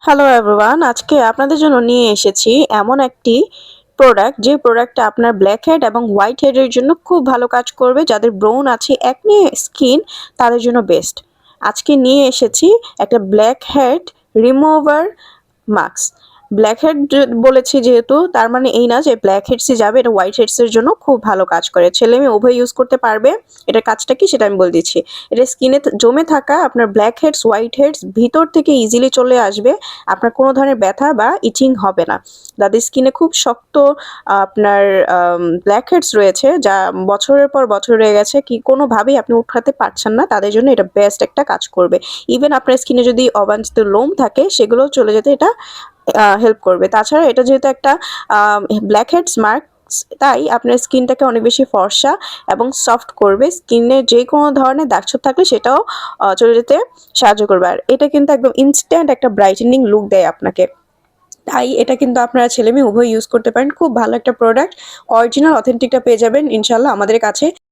Hello everyone, আজকে আপনাদের জন্য নিয়ে এসেছি এমন একটি প্রোডাক্ট, যে প্রোডাক্টটা আপনার ব্ল্যাক হেড এবং হোয়াইট হেডের জন্য খুব ভালো কাজ করবে। যাদের ব্রোন আছে, একনি স্কিন, তাদের জন্য বেস্ট। আজকে নিয়ে এসেছি একটা black head remover mask. Black head বলেছি যেহেতু, তার মানে এই না যে ব্ল্যাক হেডসই যাবে, এটা হোয়াইট হেডসের জন্য খুব ভালো কাজ করে। ছেলে মেয়ে উভয় ইউজ করতে পারবে। এটার কাজটা কি সেটা আমি বলে দিচ্ছি। এটা স্কিনে জমে থাকা আপনার ব্ল্যাক হেডস, হোয়াইট হেডস ভিতর থেকে ইজিলি চলে আসবে। আপনার কোনো ধরনের ব্যথা বা ইচিং হবে না। যাদের স্কিনে খুব শক্ত আপনার ব্ল্যাক হেডস রয়েছে, যা বছরের পর বছর রয়ে গেছে, কি কোনোভাবেই আপনি উঠাতে পারছেন না, তাদের জন্য এটা বেস্ট একটা কাজ করবে। ইভেন আপনার স্কিনে যদি অবাঞ্ছিত লোম থাকে, সেগুলো চলে যেতে এটা হেল্প করবে। তাছাড়া এটা যেহেতু একটা ব্ল্যাক হেডস মার্ক, তাই আপনার স্কিনটাকে অনেক বেশি ফর্সা এবং সফট করবে। স্কিনে যে কোনো ধরনের দাগছোপ থাকলে সেটাও চলে যেতে সাহায্য করবে। আর এটা কিন্তু একদম ইনস্ট্যান্ট একটা ব্রাইটেনিং লুক দেয় আপনাকে। তাই এটা কিন্তু আপনারা ছেলে মেয়ে উভয় ইউজ করতে পারেন। খুব ভালো একটা প্রোডাক্ট, অরিজিনাল অথেন্টিকটা পেয়ে যাবেন ইনশাল্লাহ আমাদের কাছে।